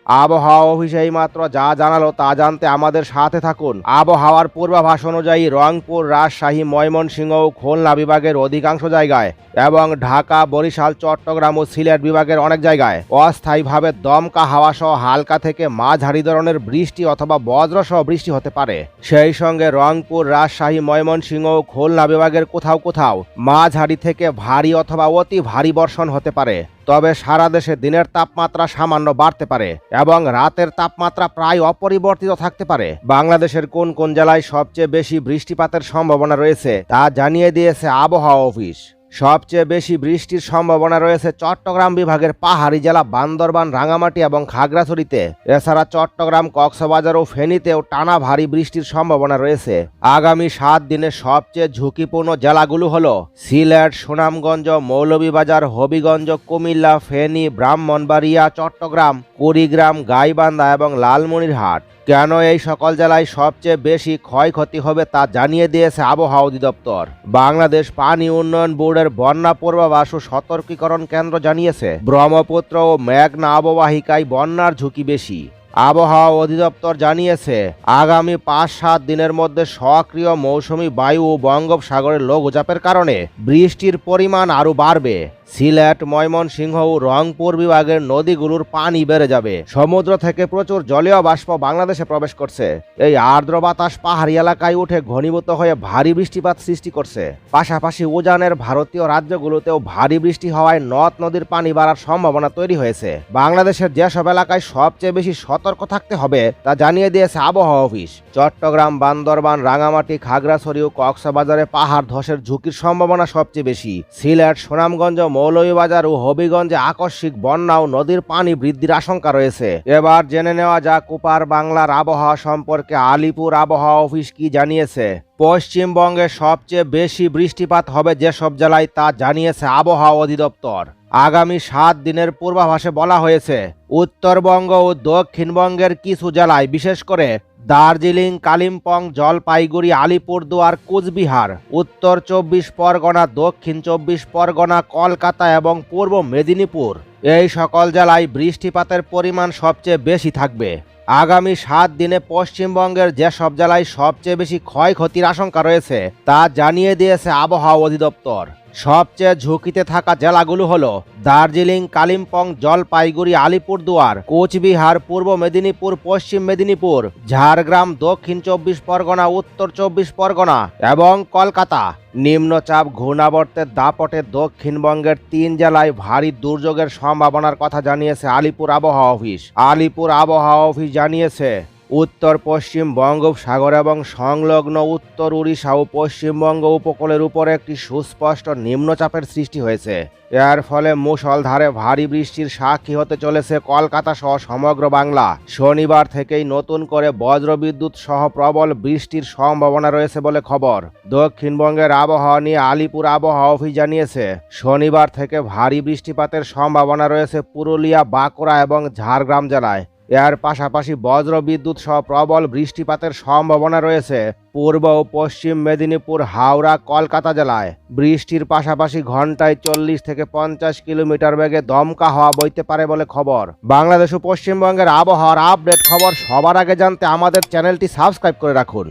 আবহাওয়া অফিস এইমাত্র যা জানালো তা জানতে আমাদের সাথে থাকুন। আবহাওয়ার পূর্বাভাস অনুযায়ী রংপুর, রাজশাহী, ময়মনসিংহ ও খুলনা বিভাগের অধিকাংশ জায়গায় এবং ঢাকা, বরিশাল, চট্টগ্রাম ও সিলেট বিভাগের অনেক জায়গায় অস্থায়ীভাবে দমকা হাওয়া সহ হালকা থেকে মাঝারি ধরনের বৃষ্টি অথবা বজ্রসহ বৃষ্টি হতে পারে। সেই সঙ্গে রংপুর, রাজশাহী, ময়মনসিংহ ও খুলনা বিভাগের কোথাও কোথাও মাঝারি থেকে ভারী অথবা অতি ভারী বর্ষণ হতে পারে। তবে সারা দেশে দিনের তাপমাত্রা সামান্য বাড়তে পারে এবং রাতের তাপমাত্রা প্রায় অপরিবর্তিত থাকতে পারে। বাংলাদেশের কোন কোন জেলায় সবচেয়ে বেশি বৃষ্টিপাতের সম্ভাবনা রয়েছে তা জানিয়ে দিয়েছে আবহাওয়া অফিস। সবচেয়ে বেশি বৃষ্টির সম্ভাবনা রয়েছে চট্টগ্রাম বিভাগের পাহাড়ি জেলা বান্দরবান, রাঙামাটি এবং খাগড়াছড়িতে। এছাড়া চট্টগ্রাম, কক্সবাজার ও ফেনীতেও টানা ভারী বৃষ্টির সম্ভাবনা রয়েছে। আগামী 7 দিনে সবচেয়ে ঝুঁকিপূর্ণ জেলাগুলো হলো সিলেট, সুনামগঞ্জ, মৌলভীবাজার, হবিগঞ্জ, কুমিল্লা, ফেনী, ব্রাহ্মণবাড়িয়া, চট্টগ্রাম, কুড়িগ্রাম, গাইবান্ধা এবং লালমনিরহাট। কেন এই সকল জেলায় সবচেয়ে বেশি ক্ষয়ক্ষতি হবে তা জানিয়ে দিয়েছে আবহাওয়া অধিদপ্তর। বাংলাদেশ পানি উন্নয়ন বোর্ডের বন্যা পূর্বাভাস ও সতর্কীকরণ কেন্দ্র জানিয়েছে, ব্রহ্মপুত্র ও মেঘনা অববাহিকায় বন্যার ঝুঁকি বেশি। আবহাওয়া অধিদপ্তর জানিয়েছে, আগামী 5-7 দিনের মধ্যে সক্রিয় মৌসুমি বায়ু ও বঙ্গোপসাগরের লঘুচাপের কারণে বৃষ্টির পরিমাণ আরও বাড়বে। সিলেট, ময়মনসিংহ ও রংপুর বিভাগের নদীগুলোর পানি বেড়ে যাবে। সমুদ্র থেকে প্রচুর জলীয় বাষ্প বাংলাদেশে প্রবেশ করছে। এই আর্দ্র বাতাস পাহাড়ি এলাকায় উঠে ঘনীভূত হয়ে ভারী বৃষ্টিপাত সৃষ্টি করছে। পাশাপাশি উজানের ভারতীয় রাজ্যগুলোতেও ভারী বৃষ্টি হওয়ায় নদ নদীর পানি বাড়ার সম্ভাবনা তৈরি হয়েছে। বাংলাদেশের যেসব এলাকায় সবচেয়ে বেশি সতর্ক থাকতে হবে তা জানিয়ে দিয়েছে আবহাওয়া অফিস। চট্টগ্রাম, বান্দরবান, রাঙামাটি, খাগড়াছড়ি ও কক্সবাজারে পাহাড় ধসের ঝুঁকির সম্ভাবনা সবচেয়ে বেশি। সিলেট, সুনামগঞ্জ, মৌলভীবাজার ও হবিগঞ্জে আকস্মিক বন্যা ও নদীর পানি বৃদ্ধির আশঙ্কা রয়েছে। এবার জেনে নেওয়া যাক ওপার বাংলার আবহাওয়া সম্পর্কে আলিপুর আবহাওয়া অফিস কি জানিয়েছে। পশ্চিমবঙ্গে সবচেয়ে বেশি বৃষ্টিপাত হবে যেসব জেলায় তা জানিয়েছে আবহাওয়া অধিদপ্তর। আগামী 7 দিনের পূর্বাভাসে বলা হয়েছে, উত্তরবঙ্গ ও দক্ষিণবঙ্গের কিছু জেলায় বিশেষ করে দার্জিলিং, কালিম্পং, জলপাইগুড়ি, আলিপুরদুয়ার, কোচবিহার, উত্তর 24 পরগনা, দক্ষিণ 24 পরগনা, কলকাতা এবং পূর্ব মেদিনীপুর এই সকল জেলায় বৃষ্টিপাতের পরিমাণ সবচেয়ে বেশি থাকবে। আগামী 7 দিনে পশ্চিমবঙ্গের যেসব জেলায় সবচেয়ে বেশি ক্ষয়ক্ষতির আশঙ্কা রয়েছে তা জানিয়ে দিয়েছে আবহাওয়া অধিদপ্তর। সবচেয়ে ঝুঁকিতে থাকা জেলাগুলো হলো দার্জিলিং, কালিম্পং, জলপাইগুড়ি, আলিপুরদুয়ার, কোচবিহার, পূর্ব মেদিনীপুর, পশ্চিম মেদিনীপুর, ঝাড়গ্রাম, দক্ষিণ 24 পরগনা, উত্তর 24 পরগনা এবং কলকাতা। নিম্নচাপ ঘূর্ণাবর্তের দাপটে দক্ষিণবঙ্গের 3 জেলায় ভারী দুর্যোগের সম্ভাবনার কথা জানিয়েছে আলিপুর আবহাওয়া অফিস। আলিপুর আবহাওয়া অফিস জানিয়েছে, উত্তর পশ্চিম বঙ্গোপসাগর এবং সংলগ্ন উত্তর উড়িষ্যা ও পশ্চিমবঙ্গ উপকূলের উপরে একটি সুস্পষ্ট নিম্নচাপের সৃষ্টি হয়েছে। এর ফলে মুষলধারে ভারী বৃষ্টির সাক্ষী হতে চলেছে কলকাতা সহ সমগ্র বাংলা। শনিবার থেকেই নতুন করে বজ্রবিদ্যুৎ সহ প্রবল বৃষ্টির সম্ভাবনা রয়েছে বলে খবর। দক্ষিণবঙ্গের আবহাওয়া নিয়ে আলিপুর আবহাওয়া অফিস জানিয়েছে, শনিবার থেকে ভারী বৃষ্টিপাতের সম্ভাবনা রয়েছে পুরুলিয়া, বাঁকুড়া এবং ঝাড়গ্রাম জেলায়। এর পাশাপাশি বজ্রবিদ্যুৎ সহ প্রবল বৃষ্টিপাতের সম্ভাবনা রয়েছে পূর্ব ও পশ্চিম মেদিনীপুর, হাওড়া, কলকাতা জেলায়। বৃষ্টির পাশাপাশি ঘন্টায় 40 থেকে 50 কিলোমিটার বেগে দমকা হাওয়া বইতে পারে বলে খবর। বাংলাদেশ ও পশ্চিমবঙ্গের আবহাওয়ার আপডেট খবর সবার আগে জানতে আমাদের চ্যানেলটি সাবস্ক্রাইব করে রাখুন।